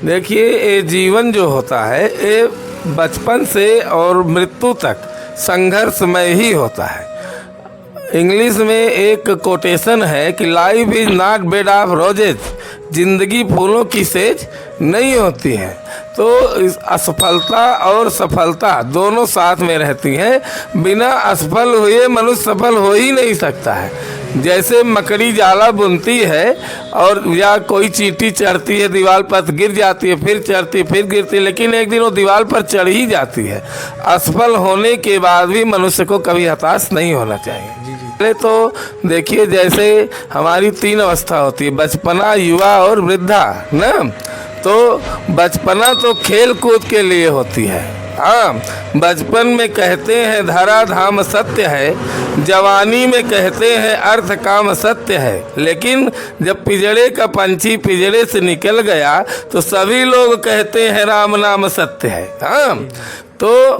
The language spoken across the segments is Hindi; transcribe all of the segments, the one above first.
देखिए, ये जीवन जो होता है ये बचपन से और मृत्यु तक संघर्षमय ही होता है। इंग्लिश में एक कोटेशन है कि life is not bed of roses, जिंदगी फूलों की सेज नहीं होती है। तो इस असफलता और सफलता दोनों साथ में रहती हैं। बिना असफल हुए मनुष्य सफल हो ही नहीं सकता है। जैसे मकड़ी जाला बुनती है और या कोई चींटी चढ़ती है दीवार पर, गिर जाती है, फिर चढ़ती है, फिर गिरती है, लेकिन एक दिन वो दीवार पर चढ़ ही जाती है। असफल होने के बाद भी मनुष्य को कभी हताश नहीं होना चाहिए। पहले तो देखिए, जैसे हमारी 3 अवस्था होती है, बचपना, युवा और वृद्धा ना। तो बचपना तो खेल कूद के लिए होती है। हाँ, बचपन में कहते हैं धरा धाम सत्य है, जवानी में कहते हैं अर्थ काम सत्य है, लेकिन जब पिंजड़े का पंछी पिंजड़े से निकल गया तो सभी लोग कहते हैं राम नाम सत्य है। हाँ, तो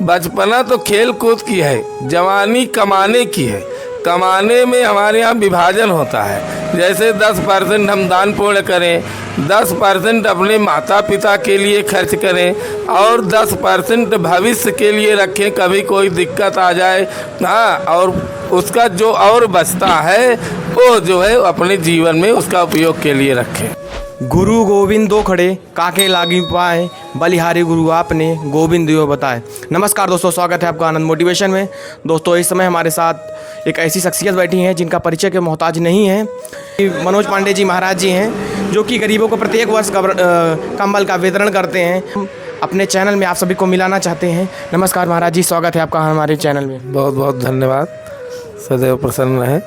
बचपना तो खेल कूद की है, जवानी कमाने की है। कमाने में हमारे यहाँ विभाजन होता है। जैसे 10% हम दान पुण्य करें, 10% अपने माता पिता के लिए खर्च करें और 10% भविष्य के लिए रखें, कभी कोई दिक्कत आ जाए। हाँ, और उसका जो और बचता है वो जो है अपने जीवन में उसका उपयोग के लिए रखें। गुरु गोविंद दो खड़े काके लागी पाए, बलिहारी गुरु आपने गोविंद दियो बताए। नमस्कार दोस्तों, स्वागत है आपका आनंद मोटिवेशन में। दोस्तों, इस समय हमारे साथ एक ऐसी शख्सियत बैठी हैं जिनका परिचय के मोहताज नहीं है। मनोज पांडे जी महाराज जी हैं, जो कि गरीबों को प्रत्येक वर्ष कंबल का वितरण करते हैं। अपने चैनल में आप सभी को मिलाना चाहते हैं। नमस्कार महाराज जी, स्वागत है आपका हमारे चैनल में। बहुत बहुत धन्यवाद, सदैव प्रसन्न रहें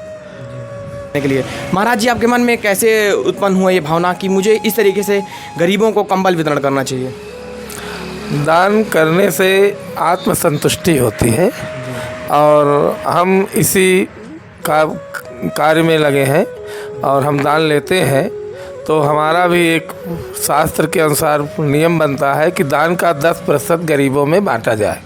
के लिए। महाराज जी, आपके मन में कैसे उत्पन्न हुआ ये भावना कि मुझे इस तरीके से गरीबों को कंबल वितरण करना चाहिए? दान करने से आत्मसंतुष्टि होती है और हम इसी कार्य में लगे हैं और हम दान लेते हैं। तो हमारा भी एक शास्त्र के अनुसार नियम बनता है कि दान का 10% गरीबों में बांटा जाए,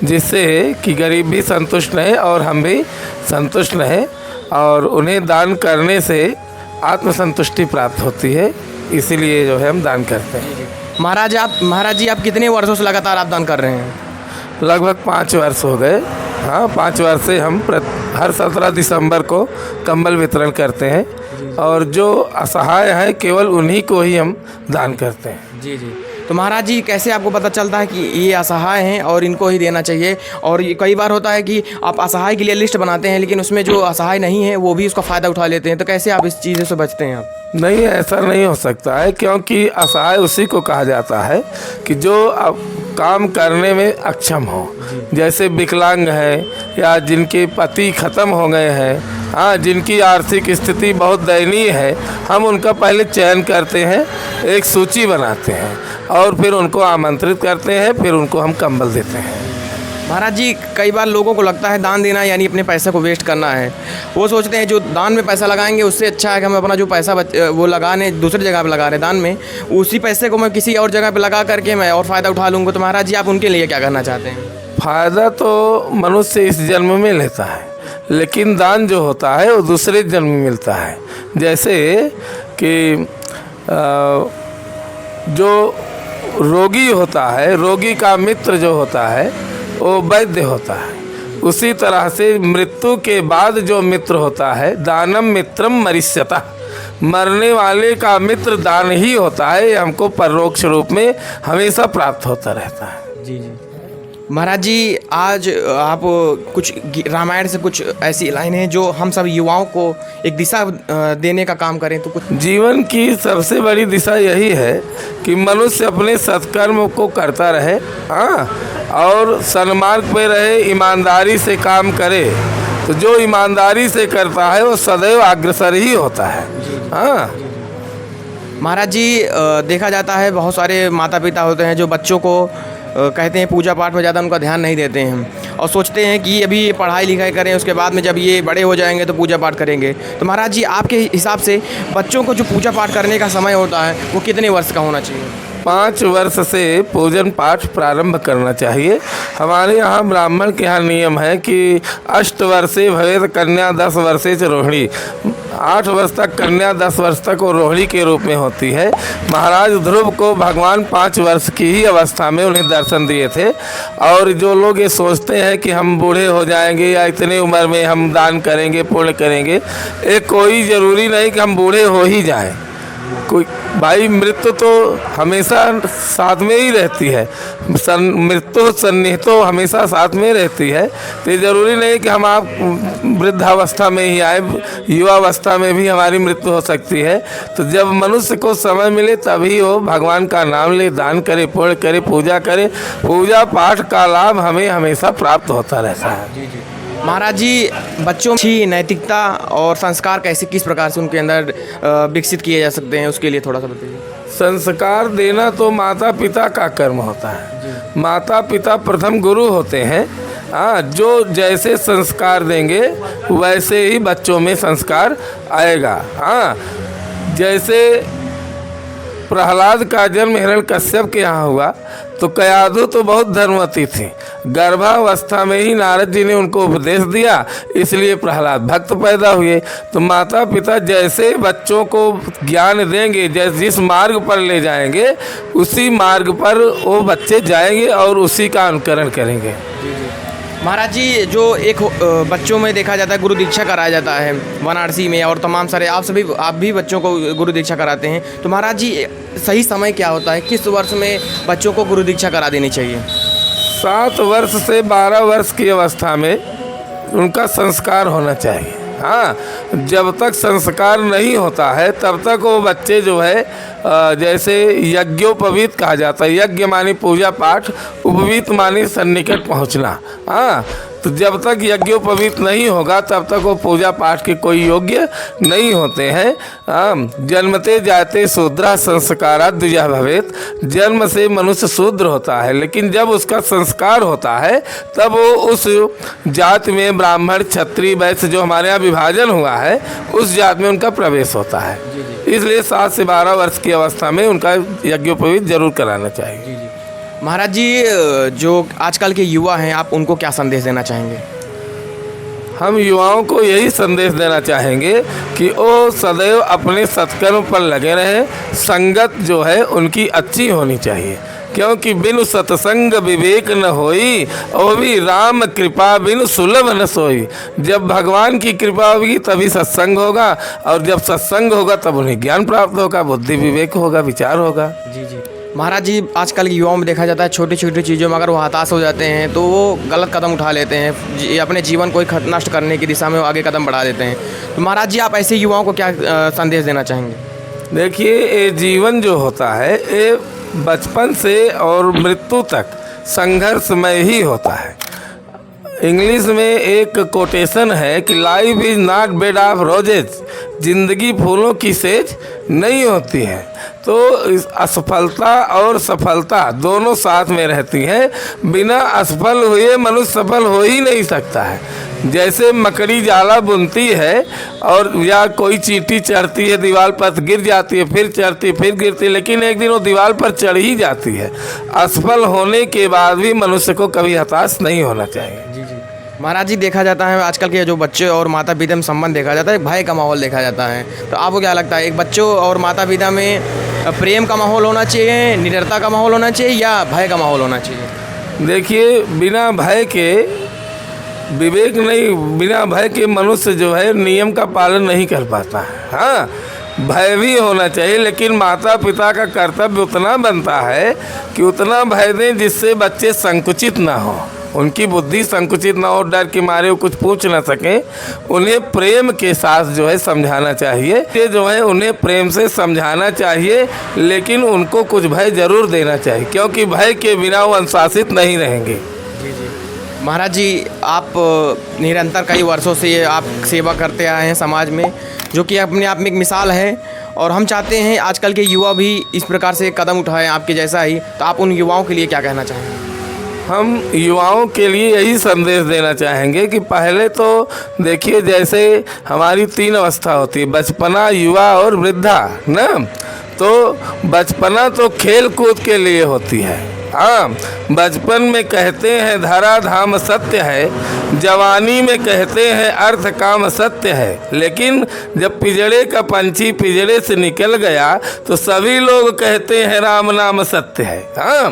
जिससे कि गरीब भी संतुष्ट रहें और हम भी संतुष्ट रहें, और उन्हें दान करने से आत्मसंतुष्टि प्राप्त होती है। इसीलिए जो है हम दान करते हैं। महाराज जी, आप कितने वर्षों से लगातार आप दान कर रहे हैं? लगभग 5 वर्ष हो गए। हाँ, 5 वर्ष से हम हर 17 दिसंबर को कंबल वितरण करते हैं और जो असहाय हैं केवल उन्हीं को ही हम दान करते हैं। जी जी। तो महाराज जी, कैसे आपको पता चलता है कि ये असहाय हैं और इनको ही देना चाहिए? और ये कई बार होता है कि आप असहाय के लिए लिस्ट बनाते हैं, लेकिन उसमें जो असहाय नहीं है वो भी उसका फ़ायदा उठा लेते हैं। तो कैसे आप इस चीज़ से बचते हैं? आप नहीं, ऐसा नहीं हो सकता है, क्योंकि असहाय उसी को कहा जाता है कि जो अब काम करने में अक्षम हो। जैसे विकलांग है या जिनके पति ख़त्म हो गए हैं, हाँ, जिनकी आर्थिक स्थिति बहुत दयनीय है, हम उनका पहले चयन करते हैं, एक सूची बनाते हैं और फिर उनको आमंत्रित करते हैं, फिर उनको हम कंबल देते हैं। महाराज जी, कई बार लोगों को लगता है दान देना यानी अपने पैसे को वेस्ट करना है। वो सोचते हैं जो दान में पैसा लगाएंगे उससे अच्छा है कि हम अपना जो पैसा वो लगाने दूसरी जगह पे लगा रहे हैं दान में, उसी पैसे को मैं किसी और जगह पे लगा करके मैं और फ़ायदा उठा लूँगा। तो महाराज जी, आप उनके लिए क्या करना चाहते हैं? फ़ायदा तो मनुष्य इस जन्म में लेता है, लेकिन दान जो होता है वो दूसरे जन्म में मिलता है। जैसे कि जो रोगी होता है, रोगी का मित्र जो होता है वो वैद्य होता है। उसी तरह से मृत्यु के बाद जो मित्र होता है, दानम मित्रम मरिष्यता, मरने वाले का मित्र दान ही होता है। ये हमको परोक्ष रूप में हमेशा प्राप्त होता रहता है। जी जी। महाराज जी, आज आप कुछ रामायण से कुछ ऐसी लाइनें जो हम सब युवाओं को एक दिशा देने का काम करें, तो कुछ। जीवन की सबसे बड़ी दिशा यही है कि मनुष्य अपने सत्कर्म को करता रहे, हाँ, और सन्मार्ग पे रहे, ईमानदारी से काम करे। तो जो ईमानदारी से करता है वो सदैव अग्रसर ही होता है। हाँ महाराज जी, देखा जाता है बहुत सारे माता पिता होते हैं जो बच्चों को कहते हैं पूजा पाठ में ज़्यादा उनका ध्यान नहीं देते हैं और सोचते हैं कि अभी ये पढ़ाई लिखाई करें, उसके बाद में जब ये बड़े हो जाएंगे तो पूजा पाठ करेंगे। तो महाराज जी, आपके हिसाब से बच्चों को जो पूजा पाठ करने का समय होता है वो कितने वर्ष का होना चाहिए? 5 वर्ष से पूजन पाठ प्रारंभ करना चाहिए। हमारे यहाँ ब्राह्मण के यहाँ नियम है कि 8 वर्षे भवेत कन्या 10 वर्षे च रोहिणी। 8 वर्ष तक कन्या, 10 वर्ष तक वो रोहिणी के रूप में होती है। महाराज ध्रुव को भगवान 5 वर्ष की ही अवस्था में उन्हें दर्शन दिए थे। और जो लोग ये सोचते हैं कि हम बूढ़े हो जाएंगे या इतने उम्र में हम दान करेंगे, पुण्य करेंगे, ये कोई ज़रूरी नहीं कि हम बूढ़े हो ही जाएं। कोई भाई, मृत्यु तो हमेशा साथ में ही रहती है। मृत्यु सन्निहितो हमेशा साथ में रहती है। तो ये ज़रूरी नहीं कि हम आप वृद्धावस्था में ही आए, युवावस्था में भी हमारी मृत्यु हो सकती है। तो जब मनुष्य को समय मिले तभी वो भगवान का नाम ले, दान करे, पुण्य करे, पूजा करे। पूजा पाठ का लाभ हमें हमेशा प्राप्त होता रहता है। महाराज जी, बच्चों की नैतिकता और संस्कार कैसे, किस प्रकार से उनके अंदर विकसित किए जा सकते हैं, उसके लिए थोड़ा सा बताइए। संस्कार देना तो माता पिता का कर्म होता है। माता पिता प्रथम गुरु होते हैं। हाँ, जो जैसे संस्कार देंगे वैसे ही बच्चों में संस्कार आएगा। हाँ, जैसे प्रहलाद का जन्म हिरण्यकश्यप के यहाँ हुआ तो कयाधु तो बहुत धर्मवती थी। गर्भावस्था में ही नारद जी ने उनको उपदेश दिया, इसलिए प्रहलाद भक्त पैदा हुए। तो माता पिता जैसे बच्चों को ज्ञान देंगे, जिस मार्ग पर ले जाएंगे उसी मार्ग पर वो बच्चे जाएंगे और उसी का अनुकरण करेंगे। महाराज जी, जो एक बच्चों में देखा जाता है गुरु दीक्षा कराया जाता है वाराणसी में, और तमाम सारे आप भी बच्चों को गुरु दीक्षा कराते हैं। तो महाराज जी, सही समय क्या होता है, किस वर्ष में बच्चों को गुरु दीक्षा करा देनी चाहिए? 7 वर्ष से 12 वर्ष की अवस्था में उनका संस्कार होना चाहिए। हाँ, जब तक संस्कार नहीं होता है तब तक वो बच्चे जो है जैसे यज्ञोपवीत कहा जाता है। यज्ञ माने पूजा पाठ, उपवीत माने सन्निकट पहुँचना। हाँ, तो जब तक यज्ञोपवीत नहीं होगा तब तक वो पूजा पाठ के कोई योग्य नहीं होते हैं। जन्मते जाते शूद्रा संस्कारात् द्विजा भवेत्। जन्म से मनुष्य शूद्र होता है, लेकिन जब उसका संस्कार होता है तब वो उस जाति में ब्राह्मण, क्षत्रिय, वैश्य जो हमारे यहाँ विभाजन हुआ है उस जाति में उनका प्रवेश होता है। इसलिए 7 से 12 वर्ष की अवस्था में उनका यज्ञोपवीत जरूर कराना चाहिए। महाराज जी, जो आजकल के युवा हैं, आप उनको क्या संदेश देना चाहेंगे? हम युवाओं को यही संदेश देना चाहेंगे कि वो सदैव अपने सत्कर्म पर लगे रहें। संगत जो है उनकी अच्छी होनी चाहिए, क्योंकि बिनु सत्संग विवेक न होई, और भी राम कृपा बिनु सुलभ न सोई। जब भगवान की कृपा होगी तभी सत्संग होगा, और जब सत्संग होगा तब उन्हें ज्ञान प्राप्त होगा, बुद्धि विवेक होगा, विचार होगा। जी। महाराज जी, आजकल के युवाओं में देखा जाता है छोटी छोटी चीज़ों में अगर वो हताश हो जाते हैं तो वो गलत कदम उठा लेते हैं, अपने जीवन को नष्ट करने की दिशा में वो आगे कदम बढ़ा देते हैं। तो महाराज जी, आप ऐसे युवाओं को क्या संदेश देना चाहेंगे? देखिए, ये जीवन जो होता है ये बचपन से और मृत्यु तक संघर्षमय ही होता है। इंग्लिश में एक कोटेशन है कि life is not bed of roses. जिंदगी फूलों की सेज नहीं होती है। तो असफलता और सफलता दोनों साथ में रहती हैं। बिना असफल हुए मनुष्य सफल हो ही नहीं सकता है। जैसे मकड़ी जाला बुनती है और या कोई चींटी चढ़ती है, दीवार पर गिर जाती है, फिर चढ़ती, फिर गिरती, लेकिन एक दिन वो दीवार पर चढ़ ही जाती है। असफल होने के बाद भी मनुष्य को कभी हताश नहीं होना चाहिए। महाराज जी, देखा जाता है आजकल के जो बच्चे और माता पिता में संबंध देखा जाता है, भय का माहौल देखा जाता है। तो आपको क्या लगता है, एक बच्चों और माता पिता में प्रेम का माहौल होना चाहिए, निडरता का माहौल होना चाहिए, या भय का माहौल होना चाहिए? देखिए, बिना भय के विवेक नहीं, बिना भय के मनुष्य जो है नियम का पालन नहीं कर पाता है। हाँ, भय भी होना चाहिए, लेकिन माता पिता का कर्तव्य उतना बनता है कि उतना भय दें जिससे बच्चे संकुचित ना हो, उनकी बुद्धि संकुचित ना हो, डर के मारे वो कुछ पूछ ना सकें। उन्हें प्रेम के साथ जो है समझाना चाहिए। ये जो है उन्हें प्रेम से समझाना चाहिए, लेकिन उनको कुछ भय जरूर देना चाहिए, क्योंकि भय के बिना वो अनुशासित नहीं रहेंगे। महाराज जी, आप निरंतर कई वर्षों से आप सेवा करते आए हैं समाज में, जो कि अपने आप में एक मिसाल है, और हम चाहते हैं आजकल के युवा भी इस प्रकार से कदम उठाएं आपके जैसा ही। तो आप उन युवाओं के लिए क्या कहना चाहेंगे? हम युवाओं के लिए यही संदेश देना चाहेंगे कि पहले तो देखिए, जैसे हमारी 3 अवस्था होती है, बचपना, युवा और वृद्धा ना। तो बचपना तो खेल कूद के लिए होती है। हाँ, बचपन में कहते हैं धरा धाम सत्य है, जवानी में कहते हैं अर्थ काम सत्य है, लेकिन जब पिजड़े का पंछी पिजड़े से निकल गया तो सभी लोग कहते हैं राम नाम सत्य है। हाँ,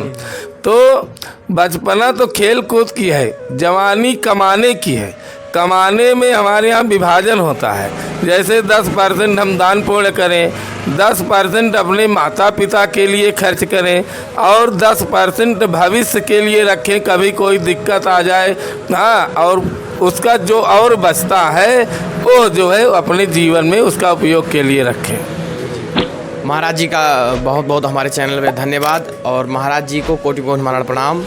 तो बचपना तो खेल कूद की है, जवानी कमाने की है। कमाने में हमारे यहाँ विभाजन होता है, जैसे 10% हम दान पुण्य करें, 10% अपने माता पिता के लिए खर्च करें और 10% भविष्य के लिए रखें, कभी कोई दिक्कत आ जाए। हाँ, और उसका जो और बचता है वो जो है अपने जीवन में उसका उपयोग के लिए रखें। महाराज जी का बहुत बहुत हमारे चैनल में धन्यवाद और महाराज जी को कोटि कोटि हमारा प्रणाम।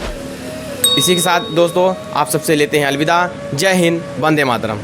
इसी के साथ दोस्तों आप सबसे लेते हैं अलविदा। जय हिंद, वंदे मातरम।